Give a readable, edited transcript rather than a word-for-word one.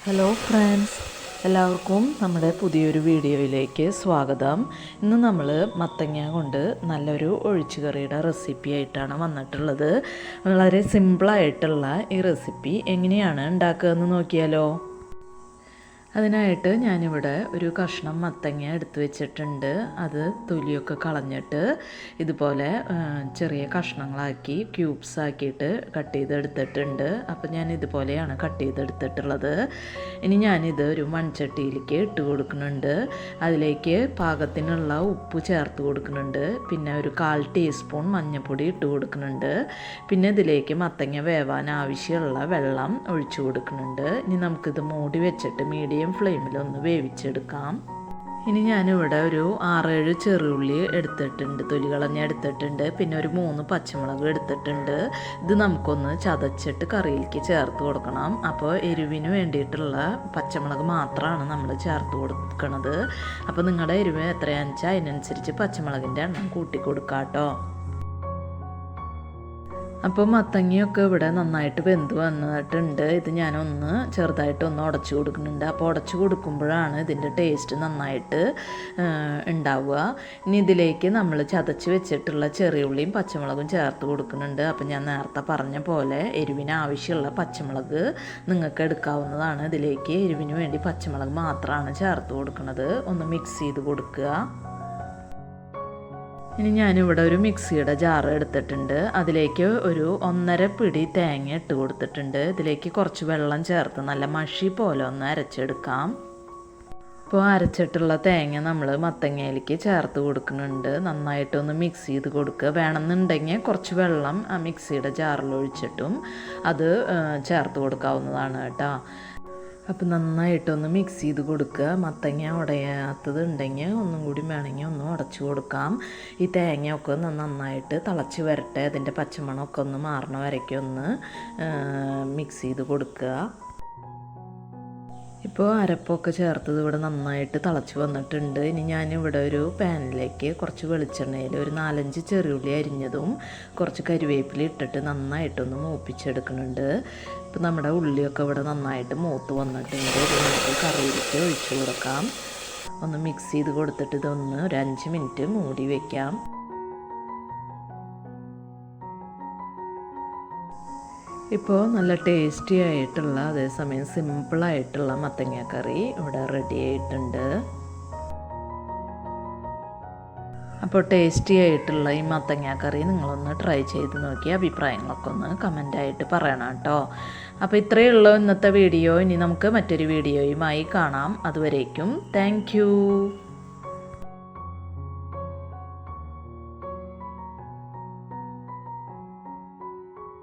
Hello friends, എല്ലാവർക്കും നമ്മുടെ പുതിയൊരു വീഡിയോയിലേക്ക് സ്വാഗതം. ഇന്ന് നമ്മൾ മത്തങ്ങ കൊണ്ട് നല്ലൊരു ഒഴിച്ചുകറിയുടെ റെസിപ്പി ആയിട്ടാണ് വന്നിട്ടുള്ളത്. വളരെ സിമ്പിളായിട്ടുള്ള ഈ റെസിപ്പി എങ്ങനെയാണ് ഉണ്ടാക്കുകയെന്ന് നോക്കിയാലോ. അതിനായിട്ട് ഞാനിവിടെ ഒരു കഷ്ണം മത്തങ്ങ എടുത്ത് വെച്ചിട്ടുണ്ട്. അത് തൊലിയൊക്കെ കളഞ്ഞിട്ട് ഇതുപോലെ ചെറിയ കഷ്ണങ്ങളാക്കി ക്യൂബ്സ് ആക്കിയിട്ട് കട്ട് ചെയ്തെടുത്തിട്ടുണ്ട്. അപ്പോൾ ഞാൻ ഇതുപോലെയാണ് കട്ട് ചെയ്തെടുത്തിട്ടുള്ളത്. ഇനി ഞാനിത് ഒരു മൺചട്ടിയിലേക്ക് ഇട്ട് കൊടുക്കുന്നുണ്ട്. അതിലേക്ക് പാകത്തിനുള്ള ഉപ്പ് ചേർത്ത് കൊടുക്കുന്നുണ്ട്. പിന്നെ ഒരു 1/4 ടീസ്പൂൺ മഞ്ഞൾപ്പൊടി ഇട്ട് കൊടുക്കുന്നുണ്ട്. പിന്നെ ഇതിലേക്ക് മത്തങ്ങ വേവാൻ ആവശ്യമുള്ള വെള്ളം ഒഴിച്ചു കൊടുക്കുന്നുണ്ട്. ഇനി നമുക്കിത് മൂടി വെച്ചിട്ട് മീഡിയം ഫ്ലെയിമിലൊന്ന് വേവിച്ചെടുക്കാം. ഇനി ഞാനിവിടെ ഒരു 6-7 ചെറുള്ളി എടുത്തിട്ടുണ്ട്, തൊലി കളഞ്ഞ് എടുത്തിട്ടുണ്ട്. പിന്നെ ഒരു 3 പച്ചമുളക് എടുത്തിട്ടുണ്ട്. ഇത് നമുക്കൊന്ന് ചതച്ചിട്ട് കറിയിലേക്ക് ചേർത്ത് കൊടുക്കണം. അപ്പോൾ എരിവിന് വേണ്ടിയിട്ടുള്ള പച്ചമുളക് മാത്രമാണ് നമ്മൾ ചേർത്ത് കൊടുക്കുന്നത്. അപ്പോൾ നിങ്ങളുടെ എരിവ് എത്രയാണെന്ന് വെച്ചാൽ അതിനനുസരിച്ച് പച്ചമുളകിൻ്റെ എണ്ണം കൂട്ടി കൊടുക്കാം കേട്ടോ. അപ്പോൾ മത്തങ്ങയൊക്കെ ഇവിടെ നന്നായിട്ട് വെന്ത് വന്നിട്ടുണ്ട്. ഇത് ഞാനൊന്ന് ചെറുതായിട്ടൊന്ന് ഉടച്ചു കൊടുക്കുന്നുണ്ട്. അപ്പോൾ ഉടച്ചു കൊടുക്കുമ്പോഴാണ് ഇതിൻ്റെ ടേസ്റ്റ് നന്നായിട്ട് ഉണ്ടാവുക. ഇനി ഇതിലേക്ക് നമ്മൾ ചതച്ച് വെച്ചിട്ടുള്ള ചെറിയുള്ളിയും പച്ചമുളകും ചേർത്ത് കൊടുക്കുന്നുണ്ട്. അപ്പോൾ ഞാൻ നേരത്തെ പറഞ്ഞ പോലെ എരിവിന് ആവശ്യമുള്ള പച്ചമുളക് നിങ്ങൾക്ക് എടുക്കാവുന്നതാണ്. ഇതിലേക്ക് എരിവിന് വേണ്ടി പച്ചമുളക് മാത്രമാണ് ചേർത്ത് കൊടുക്കുന്നത്. ഒന്ന് മിക്സ് ചെയ്ത് കൊടുക്കുക. ഇനി ഞാനിവിടെ ഒരു മിക്സിയുടെ ജാറ് എടുത്തിട്ടുണ്ട്. അതിലേക്ക് ഒരു 1.5 പിടി തേങ്ങ ഇട്ട് കൊടുത്തിട്ടുണ്ട്. ഇതിലേക്ക് കുറച്ച് വെള്ളം ചേർത്ത് നല്ല മഷി പോലെ ഒന്ന് അരച്ചെടുക്കാം. ഇപ്പോൾ അരച്ചിട്ടുള്ള തേങ്ങ നമ്മൾ മത്തങ്ങയിലേക്ക് ചേർത്ത് കൊടുക്കുന്നുണ്ട്. നന്നായിട്ടൊന്ന് മിക്സ് ചെയ്ത് കൊടുക്കുക. വേണമെന്നുണ്ടെങ്കിൽ കുറച്ച് വെള്ളം ആ മിക്സിയുടെ ജാറിൽ ഒഴിച്ചിട്ടും അത് ചേർത്ത് കൊടുക്കാവുന്നതാണ് കേട്ടോ. അപ്പോൾ നന്നായിട്ടൊന്ന് മിക്സ് ചെയ്ത് കൊടുക്കുക. മത്തങ്ങ ഉടയാത്തത് ഉണ്ടെങ്കിൽ ഒന്നും കൂടി വേണമെങ്കിൽ ഒന്ന് ഉടച്ചു കൊടുക്കാം. ഈ തേങ്ങയൊക്കെ ഒന്ന് നന്നായിട്ട് തിളച്ച് വരട്ടെ. അതിൻ്റെ പച്ചമണമൊക്കെ ഒന്ന് മാറണ വരയ്ക്കും ഒന്ന് മിക്സ് ചെയ്ത് കൊടുക്കുക. ഇപ്പോൾ അരപ്പൊക്കെ ചേർത്തത് ഇവിടെ നന്നായിട്ട് തിളച്ച് വന്നിട്ടുണ്ട്. ഇനി ഞാനിവിടെ ഒരു പാനിലേക്ക് കുറച്ച് വെളിച്ചെണ്ണയിൽ ഒരു 4-5 ചെറിയുള്ളി അരിഞ്ഞതും കുറച്ച് കരിവേപ്പില ഇട്ടിട്ട് നന്നായിട്ടൊന്ന് മൂപ്പിച്ചെടുക്കുന്നുണ്ട്. ഇപ്പോൾ നമ്മുടെ ഉള്ളിയൊക്കെ ഇവിടെ നന്നായിട്ട് മൂത്ത് വന്നിട്ടുണ്ട്. ഇത് നമുക്ക് കറിയിലേക്ക് ഒഴിച്ചു കൊടുക്കാം. ഒന്ന് മിക്സ് ചെയ്ത് കൊടുത്തിട്ട് ഇതൊന്ന് ഒരു 5 മിനിറ്റ് മൂടി വയ്ക്കാം. ഇപ്പോൾ നല്ല ടേസ്റ്റി ആയിട്ടുള്ള അതേസമയം സിമ്പിളായിട്ടുള്ള മത്തങ്ങ കറി ഇവിടെ റെഡി ആയിട്ടുണ്ട്. അപ്പോൾ ടേസ്റ്റി ആയിട്ടുള്ള ഈ മത്തങ്ങ കറി നിങ്ങളൊന്ന് ട്രൈ ചെയ്ത് നോക്കി അഭിപ്രായങ്ങളൊക്കെ ഒന്ന് കമൻ്റായിട്ട് പറയണം കേട്ടോ. അപ്പോൾ ഇത്രയേ ഉള്ളൂ ഇന്നത്തെ വീഡിയോ. ഇനി നമുക്ക് മറ്റൊരു വീഡിയോയുമായി കാണാം. അതുവരേക്കും താങ്ക് യു.